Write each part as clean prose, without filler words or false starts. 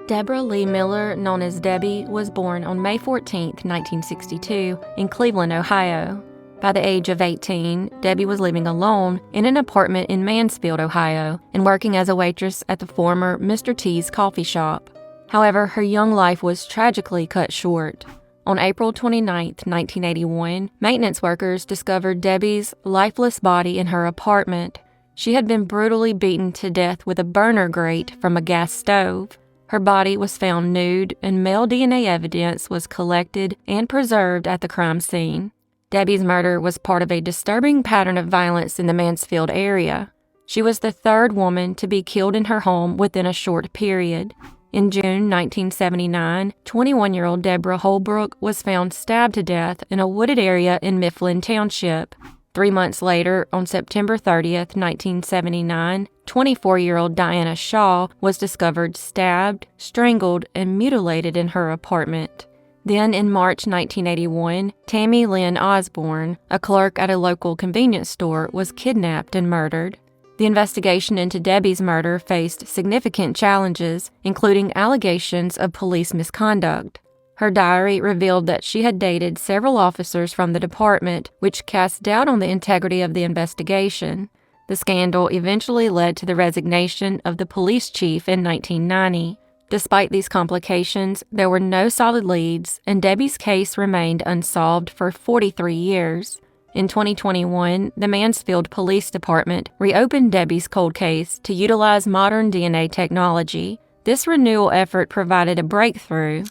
Debra Lee Miller, known as Debbie, was born on May 14, 1962, in Cleveland, Ohio. By the age of 18, Debbie was living alone in an apartment in Mansfield, Ohio, and working as a waitress at the former Mr. T's coffee shop. However, her young life was tragically cut short. On April 29, 1981, maintenance workers discovered Debbie's lifeless body in her apartment. She had been brutally beaten to death with a burner grate from a gas stove. Her body was found nude, and male DNA evidence was collected and preserved at the crime scene. Debbie's murder was part of a disturbing pattern of violence in the Mansfield area. She was the third woman to be killed in her home within a short period. In June 1979, 21-year-old Deborah Holbrook was found stabbed to death in a wooded area in Mifflin Township. 3 months later, on September 30th, 1979, 24-year-old Diana Shaw was discovered stabbed, strangled, and mutilated in her apartment. Then, in March 1981, Tammy Lynn Osborne, a clerk at a local convenience store, was kidnapped and murdered. The investigation into Debbie's murder faced significant challenges, including allegations of police misconduct. Her diary revealed that she had dated several officers from the department, which cast doubt on the integrity of the investigation. The scandal eventually led to the resignation of the police chief in 1990. Despite these complications, there were no solid leads, and Debbie's case remained unsolved for 43 years. In 2021, the Mansfield Police Department reopened Debbie's cold case to utilize modern DNA technology. This renewal effort provided a breakthrough.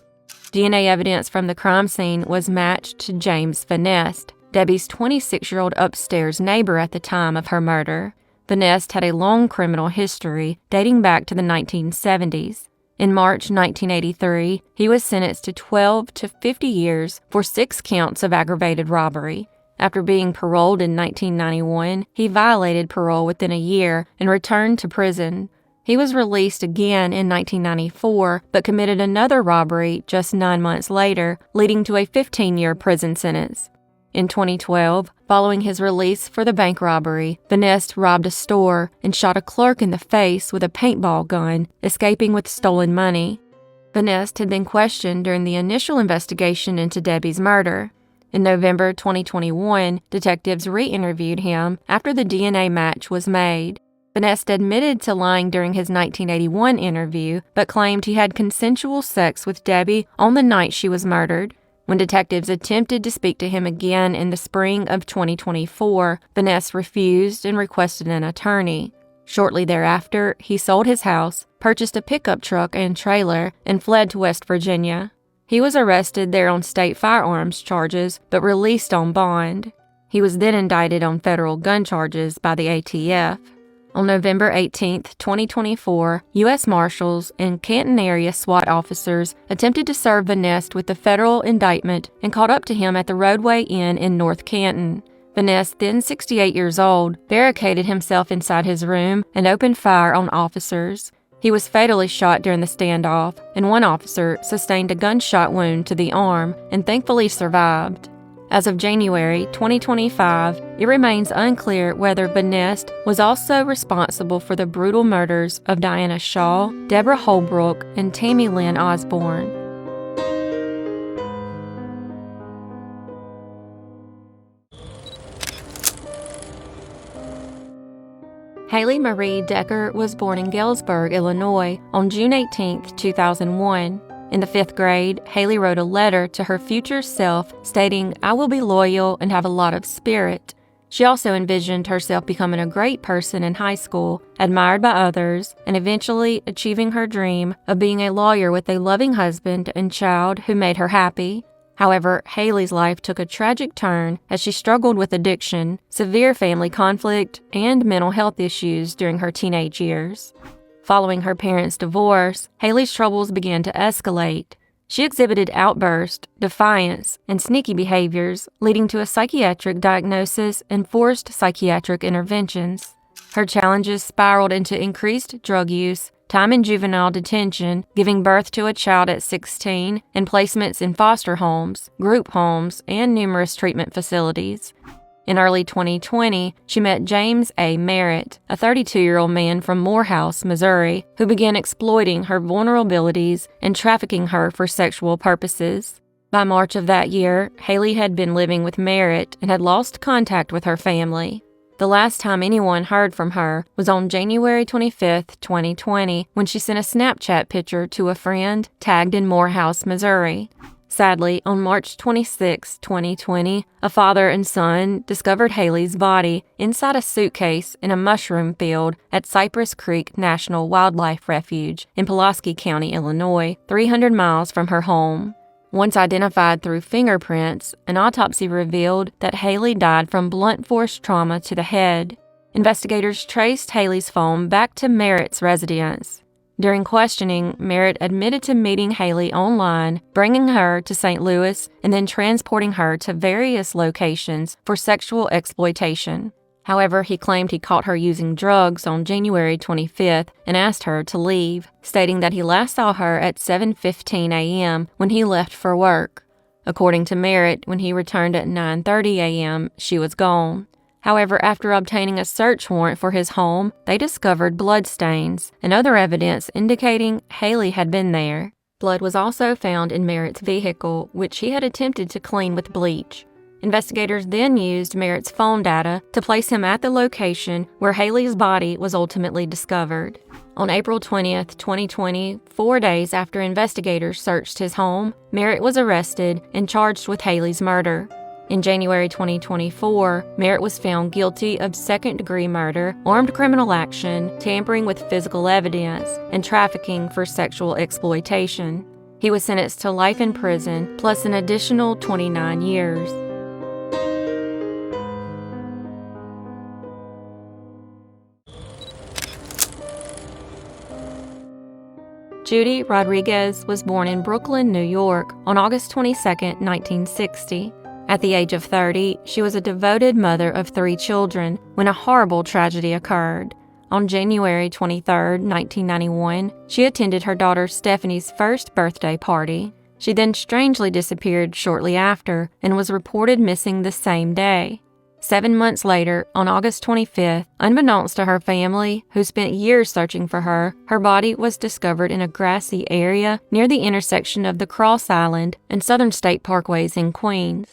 DNA evidence from the crime scene was matched to James Vanest, Debbie's 26-year-old upstairs neighbor at the time of her murder. Vanest had a long criminal history dating back to the 1970s. In March 1983, he was sentenced to 12 to 50 years for 6 counts of aggravated robbery. After being paroled in 1991, he violated parole within a year and returned to prison. He was released again in 1994, but committed another robbery just 9 months later, leading to a 15-year prison sentence. In 2012, following his release for the bank robbery, Vanest robbed a store and shot a clerk in the face with a paintball gun, escaping with stolen money. Vanest had been questioned during the initial investigation into Debbie's murder. In November 2021, detectives re-interviewed him after the DNA match was made. Vanest admitted to lying during his 1981 interview, but claimed he had consensual sex with Debbie on the night she was murdered. When detectives attempted to speak to him again in the spring of 2024, Vanest refused and requested an attorney. Shortly thereafter, he sold his house, purchased a pickup truck and trailer, and fled to West Virginia. He was arrested there on state firearms charges, but released on bond. He was then indicted on federal gun charges by the ATF. On November 18, 2024, U.S. Marshals and Canton area SWAT officers attempted to serve Vanest with the federal indictment and caught up to him at the Roadway Inn in North Canton. Vanest, then 68 years old, barricaded himself inside his room and opened fire on officers. He was fatally shot during the standoff, and one officer sustained a gunshot wound to the arm and thankfully survived. As of January 2025, it remains unclear whether Vanest was also responsible for the brutal murders of Diana Shaw, Deborah Holbrook, and Tammy Lynn Osborne. Haley Marie Decker was born in Galesburg, Illinois, on June 18, 2001. In the 5th grade, Haley wrote a letter to her future self stating, "I will be loyal and have a lot of spirit." She also envisioned herself becoming a great person in high school, admired by others, and eventually achieving her dream of being a lawyer with a loving husband and child who made her happy. However, Haley's life took a tragic turn as she struggled with addiction, severe family conflict, and mental health issues during her teenage years. Following her parents' divorce, Haley's troubles began to escalate. She exhibited outbursts, defiance, and sneaky behaviors, leading to a psychiatric diagnosis and forced psychiatric interventions. Her challenges spiraled into increased drug use, time in juvenile detention, giving birth to a child at 16, and placements in foster homes, group homes, and numerous treatment facilities. In early 2020, she met James A. Merritt, a 32-year-old man from Morehouse, Missouri, who began exploiting her vulnerabilities and trafficking her for sexual purposes. By March of that year, Haley had been living with Merritt and had lost contact with her family. The last time anyone heard from her was on January 25, 2020, when she sent a Snapchat picture to a friend tagged in Morehouse, Missouri. Sadly, on March 26, 2020, a father and son discovered Haley's body inside a suitcase in a mushroom field at Cypress Creek National Wildlife Refuge in Pulaski County, Illinois, 300 miles from her home. Once identified through fingerprints, an autopsy revealed that Haley died from blunt force trauma to the head. Investigators traced Haley's phone back to Merritt's residence. During questioning, Merritt admitted to meeting Haley online, bringing her to St. Louis, and then transporting her to various locations for sexual exploitation. However, he claimed he caught her using drugs on January 25th and asked her to leave, stating that he last saw her at 7:15 a.m. when he left for work. According to Merritt, when he returned at 9:30 a.m., she was gone. However, after obtaining a search warrant for his home, they discovered bloodstains and other evidence indicating Haley had been there. Blood was also found in Merritt's vehicle, which he had attempted to clean with bleach. Investigators then used Merritt's phone data to place him at the location where Haley's body was ultimately discovered. On April 20th, 2020, 4 days after investigators searched his home, Merritt was arrested and charged with Haley's murder. In January 2024, Merritt was found guilty of second-degree murder, armed criminal action, tampering with physical evidence, and trafficking for sexual exploitation. He was sentenced to life in prison, plus an additional 29 years. Judy Rodriguez was born in Brooklyn, New York, on August 22, 1960. At the age of 30, she was a devoted mother of 3 children when a horrible tragedy occurred. On January 23, 1991, she attended her daughter Stephanie's first birthday party. She then strangely disappeared shortly after and was reported missing the same day. 7 months later, on August 25th, unbeknownst to her family, who spent years searching for her body was discovered in a grassy area near the intersection of the Cross Island and Southern State Parkways in Queens.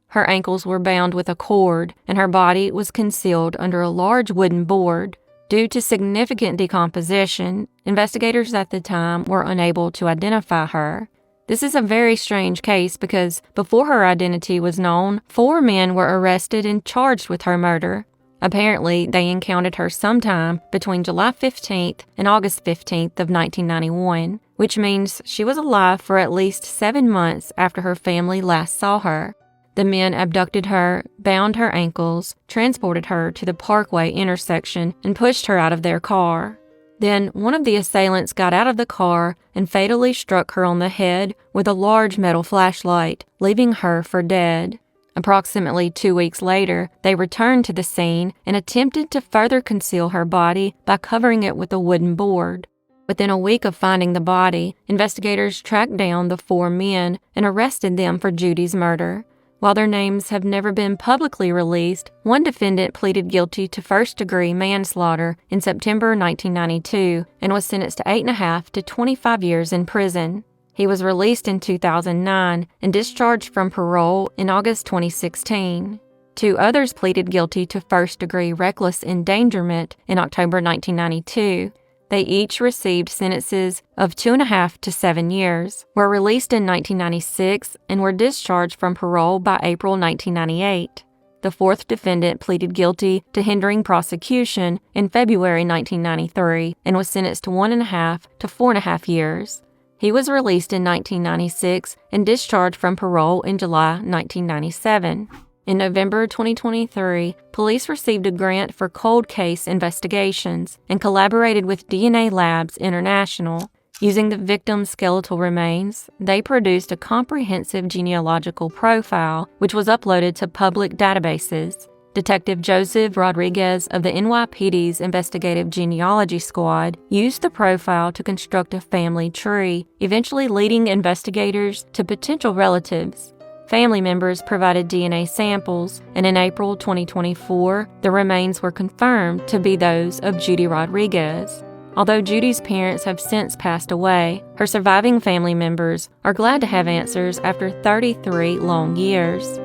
Her ankles were bound with a cord, and her body was concealed under a large wooden board. Due to significant decomposition, investigators at the time were unable to identify her. This is a very strange case because before her identity was known, 4 men were arrested and charged with her murder. Apparently, they encountered her sometime between July 15th and August 15th of 1991, which means she was alive for at least 7 months after her family last saw her. The men abducted her, bound her ankles, transported her to the Parkway intersection, and pushed her out of their car. Then one of the assailants got out of the car and fatally struck her on the head with a large metal flashlight, leaving her for dead. Approximately 2 weeks later, they returned to the scene and attempted to further conceal her body by covering it with a wooden board. Within a week of finding the body, investigators tracked down the 4 men and arrested them for Judy's murder. While their names have never been publicly released, one defendant pleaded guilty to first-degree manslaughter in September 1992 and was sentenced to 8.5 to 25 years in prison. He was released in 2009 and discharged from parole in August 2016. 2 others pleaded guilty to first-degree reckless endangerment in October 1992. They each received sentences of 2.5 to 7 years, were released in 1996, and were discharged from parole by April 1998. The 4th defendant pleaded guilty to hindering prosecution in February 1993 and was sentenced to 1.5 to 4.5 years. He was released in 1996 and discharged from parole in July 1997. In November 2023, police received a grant for cold case investigations and collaborated with DNA Labs International. Using the victim's skeletal remains, they produced a comprehensive genealogical profile, which was uploaded to public databases. Detective Joseph Rodriguez of the NYPD's Investigative Genealogy Squad used the profile to construct a family tree, eventually leading investigators to potential relatives. Family members provided DNA samples, and in April 2024, the remains were confirmed to be those of Judy Rodriguez. Although Judy's parents have since passed away, her surviving family members are glad to have answers after 33 long years.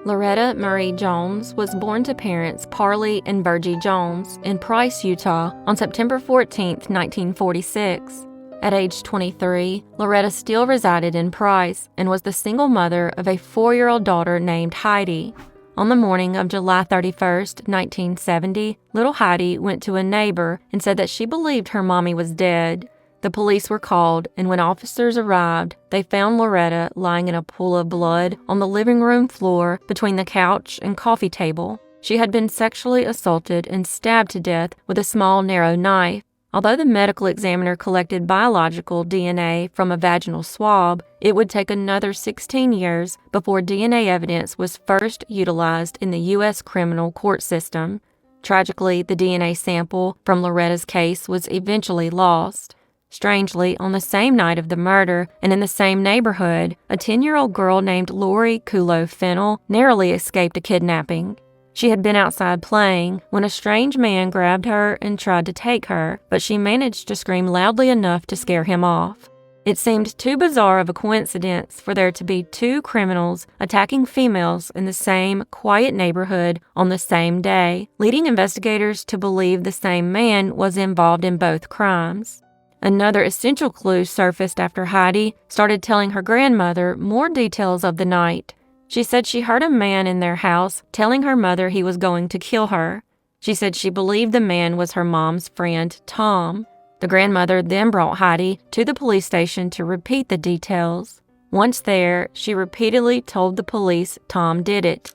Loretta Marie Jones was born to parents Parley and Virgie Jones in Price, Utah on September 14, 1946. At age 23, Loretta still resided in Price and was the single mother of a 4-year-old daughter named Heidi. On the morning of July 31, 1970, little Heidi went to a neighbor and said that she believed her mommy was dead. The police were called, and when officers arrived, they found Loretta lying in a pool of blood on the living room floor between the couch and coffee table. She had been sexually assaulted and stabbed to death with a small, narrow knife. Although the medical examiner collected biological DNA from a vaginal swab, it would take another 16 years before DNA evidence was first utilized in the U.S. criminal court system. Tragically, the DNA sample from Loretta's case was eventually lost. Strangely, on the same night of the murder and in the same neighborhood, a 10-year-old girl named Lori Kulo Fennell narrowly escaped a kidnapping. She had been outside playing when a strange man grabbed her and tried to take her, but she managed to scream loudly enough to scare him off. It seemed too bizarre of a coincidence for there to be two criminals attacking females in the same quiet neighborhood on the same day, leading investigators to believe the same man was involved in both crimes. Another essential clue surfaced after Heidi started telling her grandmother more details of the night. She said she heard a man in their house telling her mother he was going to kill her. She said she believed the man was her mom's friend, Tom. The grandmother then brought Heidi to the police station to repeat the details. Once there, she repeatedly told the police Tom did it.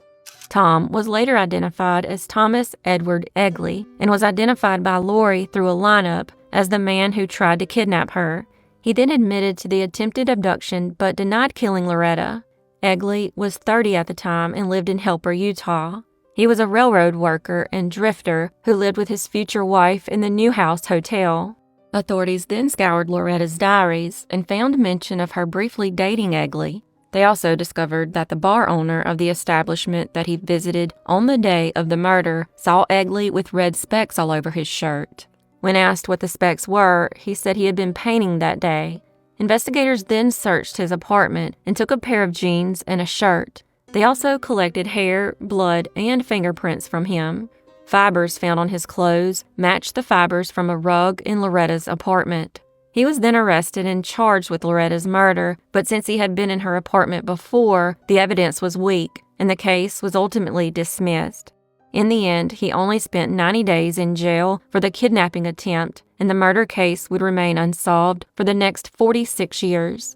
Tom was later identified as Thomas Edward Egley and was identified by Lori through a lineup as the man who tried to kidnap her. He then admitted to the attempted abduction but denied killing Loretta. Egley was 30 at the time and lived in Helper, Utah. He was a railroad worker and drifter who lived with his future wife in the New House Hotel. Authorities then scoured Loretta's diaries and found mention of her briefly dating Egley. They also discovered that the bar owner of the establishment that he visited on the day of the murder saw Egley with red specks all over his shirt. When asked what the specks were, he said he had been painting that day. Investigators then searched his apartment and took a pair of jeans and a shirt. They also collected hair, blood, and fingerprints from him. Fibers found on his clothes matched the fibers from a rug in Loretta's apartment. He was then arrested and charged with Loretta's murder, but since he had been in her apartment before, the evidence was weak, and the case was ultimately dismissed. In the end, he only spent 90 days in jail for the kidnapping attempt, and the murder case would remain unsolved for the next 46 years.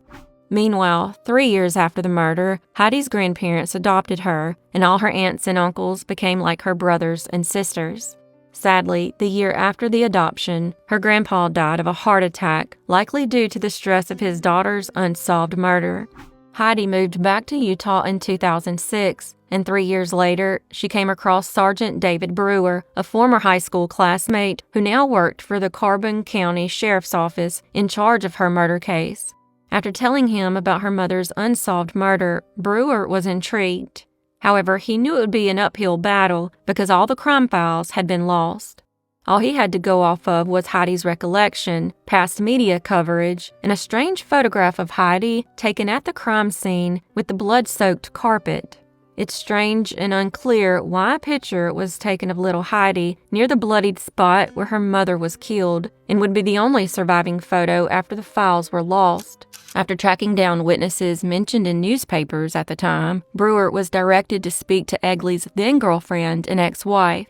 Meanwhile, 3 years after the murder, Heidi's grandparents adopted her, and all her aunts and uncles became like her brothers and sisters. Sadly, the year after the adoption, her grandpa died of a heart attack, likely due to the stress of his daughter's unsolved murder. Heidi moved back to Utah in 2006, and 3 years later, she came across Sergeant David Brewer, a former high school classmate who now worked for the Carbon County Sheriff's Office in charge of her murder case. After telling him about her mother's unsolved murder, Brewer was intrigued. However, he knew it would be an uphill battle because all the crime files had been lost. All he had to go off of was Heidi's recollection, past media coverage, and a strange photograph of Heidi taken at the crime scene with the blood-soaked carpet. It's strange and unclear why a picture was taken of little Heidi near the bloodied spot where her mother was killed and would be the only surviving photo after the files were lost. After tracking down witnesses mentioned in newspapers at the time, Brewer was directed to speak to Egley's then-girlfriend and ex-wife.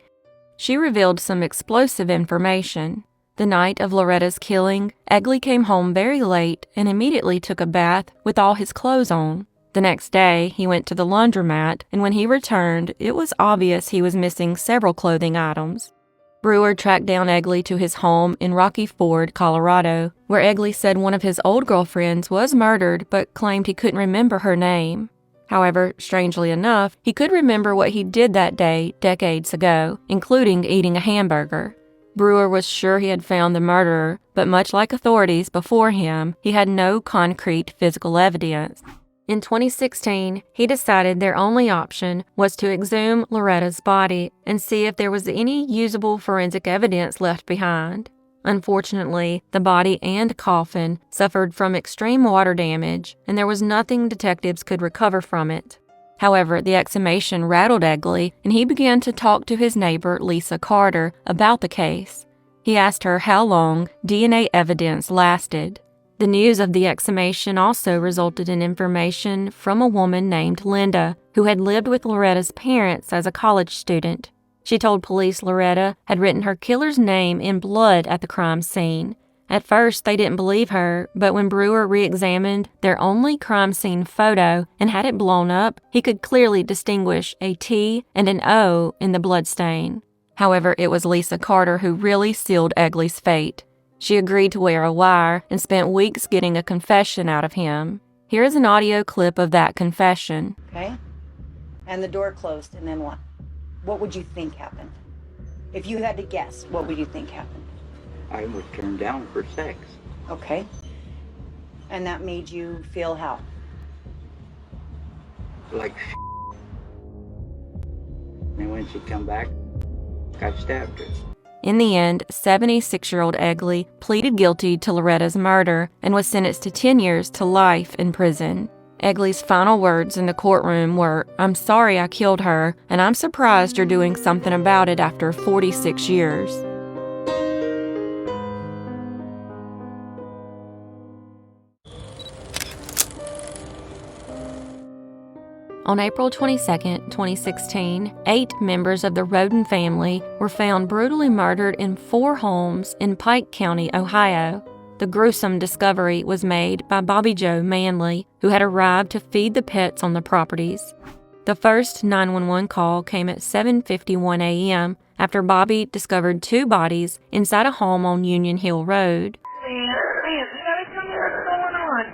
She revealed some explosive information. The night of Loretta's killing, Egley came home very late and immediately took a bath with all his clothes on. The next day, he went to the laundromat, and when he returned, it was obvious he was missing several clothing items. Brewer tracked down Egley to his home in Rocky Ford, Colorado, where Egley said one of his old girlfriends was murdered but claimed he couldn't remember her name. However, strangely enough, he could remember what he did that day decades ago, including eating a hamburger. Brewer was sure he had found the murderer, but much like authorities before him, he had no concrete physical evidence. In 2016, he decided their only option was to exhume Loretta's body and see if there was any usable forensic evidence left behind. Unfortunately, the body and coffin suffered from extreme water damage, and there was nothing detectives could recover from it. However, the exhumation rattled Egley, and he began to talk to his neighbor, Lisa Carter, about the case. He asked her how long DNA evidence lasted. The news of the exhumation also resulted in information from a woman named Linda, who had lived with Loretta's parents as a college student. She told police Loretta had written her killer's name in blood at the crime scene. At first, they didn't believe her, but when Brewer re-examined their only crime scene photo and had it blown up, he could clearly distinguish a T and an O in the bloodstain. However, it was Lisa Carter who really sealed Egley's fate. She agreed to wear a wire and spent weeks getting a confession out of him. Here is an audio clip of that confession. Okay. And the door closed, and then what? What would you think happened? If you had to guess, what would you think happened? I was turned down for sex. Okay. And that made you feel how? Like and when she come back, I stabbed her. In the end, 76-year-old Egley pleaded guilty to Loretta's murder and was sentenced to 10 years to life in prison. Egley's final words in the courtroom were, "I'm sorry I killed her, and I'm surprised you're doing something about it after 46 years. On April 22, 2016, 8 members of the Rhoden family were found brutally murdered in 4 homes in Pike County, Ohio. The gruesome discovery was made by Bobby Joe Manley, who had arrived to feed the pets on the properties. The first 911 call came at 7:51 a.m. after Bobby discovered 2 bodies inside a home on Union Hill Road. Man, you gotta tell me what's going on.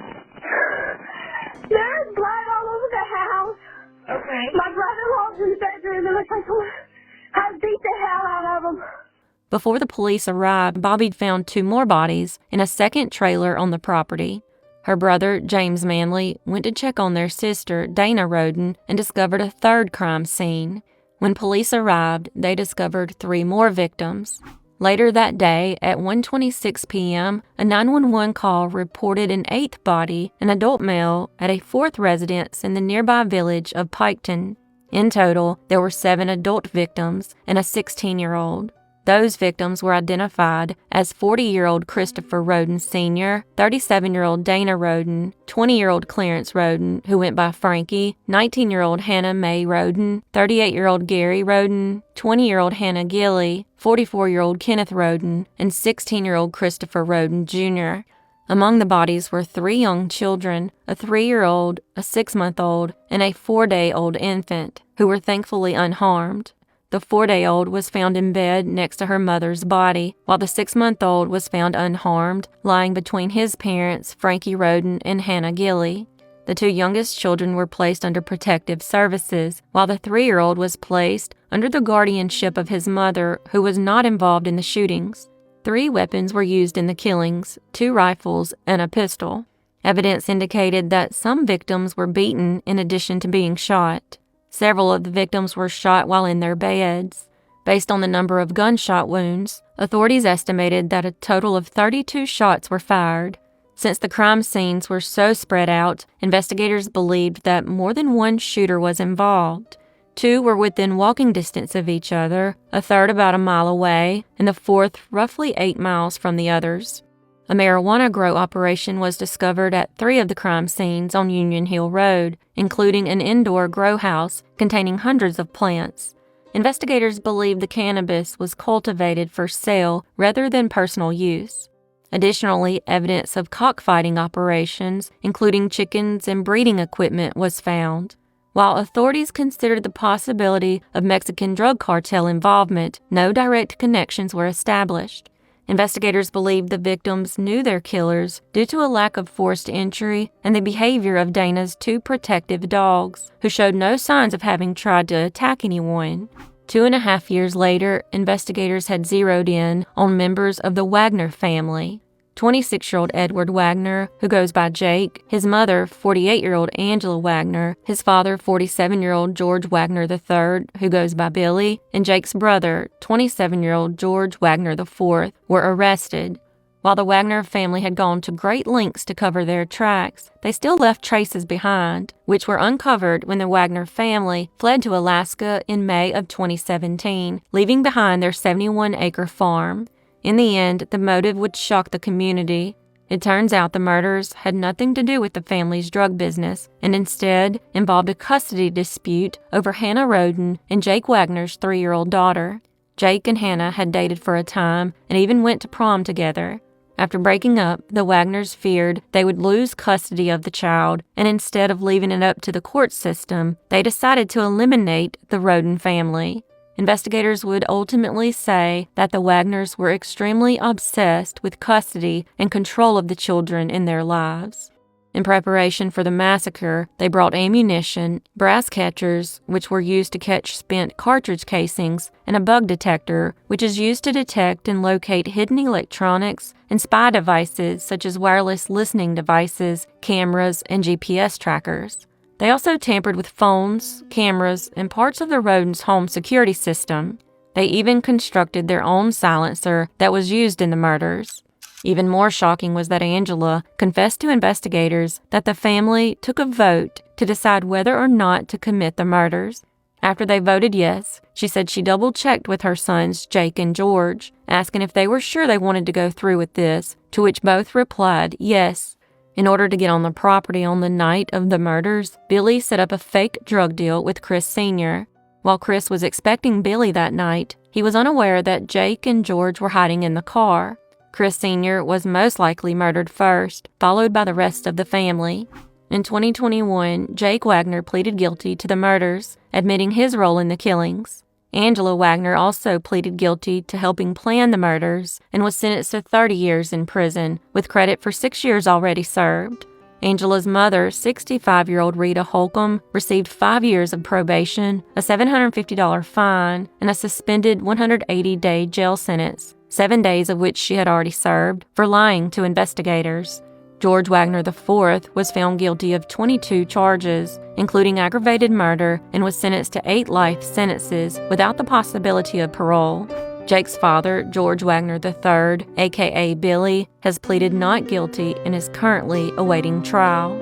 There's blood all over the house. Okay. My brother-in-law's in the bedroom and I beat the hell out of him. Before the police arrived, Bobby found 2 more bodies in a second trailer on the property. Her brother, James Manley, went to check on their sister, Dana Rhoden, and discovered a 3rd crime scene. When police arrived, they discovered 3 more victims. Later that day, at 1:26 p.m., a 911 call reported an 8th body, an adult male, at a 4th residence in the nearby village of Piketon. In total, there were 7 adult victims and a 16-year-old. Those victims were identified as 40-year-old Christopher Rhoden Sr., 37-year-old Dana Rhoden, 20-year-old Clarence Rhoden, who went by Frankie, 19-year-old Hannah Mae Rhoden, 38-year-old Gary Rhoden, 20-year-old Hannah Gilley, 44-year-old Kenneth Rhoden, and 16-year-old Christopher Rhoden Jr. Among the bodies were 3 young children, a 3-year-old, a 6-month-old, and a 4-day-old infant, who were thankfully unharmed. The 4-day-old was found in bed next to her mother's body, while the 6-month-old was found unharmed, lying between his parents, Frankie Rhoden and Hannah Gilley. The 2 youngest children were placed under protective services, while the 3-year-old was placed under the guardianship of his mother, who was not involved in the shootings. 3 weapons were used in the killings, 2 rifles and a pistol. Evidence indicated that some victims were beaten in addition to being shot. Several of the victims were shot while in their beds. Based on the number of gunshot wounds, authorities estimated that a total of 32 shots were fired. Since the crime scenes were so spread out, investigators believed that more than one shooter was involved. 2 were within walking distance of each other, a 3rd about a mile away, and the 4th roughly 8 miles from the others. A marijuana grow operation was discovered at 3 of the crime scenes on Union Hill Road, including an indoor grow house containing hundreds of plants. Investigators believe the cannabis was cultivated for sale rather than personal use. Additionally, evidence of cockfighting operations, including chickens and breeding equipment, was found. While authorities considered the possibility of Mexican drug cartel involvement, no direct connections were established. Investigators believe the victims knew their killers due to a lack of forced entry and the behavior of Dana's 2 protective dogs, who showed no signs of having tried to attack anyone. 2.5 years later, investigators had zeroed in on members of the Wagner family. 26-year-old Edward Wagner, who goes by Jake, his mother, 48-year-old Angela Wagner, his father, 47-year-old George Wagner III, who goes by Billy, and Jake's brother, 27-year-old George Wagner IV, were arrested. While the Wagner family had gone to great lengths to cover their tracks, they still left traces behind, which were uncovered when the Wagner family fled to Alaska in May of 2017, leaving behind their 71-acre farm. In the end, the motive would shock the community. It turns out the murders had nothing to do with the family's drug business, and instead involved a custody dispute over Hannah Rhoden and Jake Wagner's 3-year-old daughter. Jake and Hannah had dated for a time and even went to prom together. After breaking up, the Wagners feared they would lose custody of the child, and instead of leaving it up to the court system, they decided to eliminate the Rhoden family. Investigators would ultimately say that the Wagners were extremely obsessed with custody and control of the children in their lives. In preparation for the massacre, they brought ammunition, brass catchers, which were used to catch spent cartridge casings, and a bug detector, which is used to detect and locate hidden electronics and spy devices such as wireless listening devices, cameras, and GPS trackers. They also tampered with phones, cameras, and parts of the Rhoden's home security system. They even constructed their own silencer that was used in the murders. Even more shocking was that Angela confessed to investigators that the family took a vote to decide whether or not to commit the murders. After they voted yes, she said she double-checked with her sons Jake and George, asking if they were sure they wanted to go through with this, to which both replied yes. In order to get on the property on the night of the murders, Billy set up a fake drug deal with Chris Sr. While Chris was expecting Billy that night, he was unaware that Jake and George were hiding in the car. Chris Sr. was most likely murdered first, followed by the rest of the family. In 2021, Jake Wagner pleaded guilty to the murders, admitting his role in the killings. Angela Wagner also pleaded guilty to helping plan the murders and was sentenced to 30 years in prison, with credit for 6 years already served. Angela's mother, 65-year-old Rita Holcomb, received 5 years of probation, a $750 fine, and a suspended 180-day jail sentence, 7 days of which she had already served, for lying to investigators. George Wagner IV was found guilty of 22 charges, including aggravated murder, and was sentenced to 8 life sentences without the possibility of parole. Jake's father, George Wagner III, aka Billy, has pleaded not guilty and is currently awaiting trial.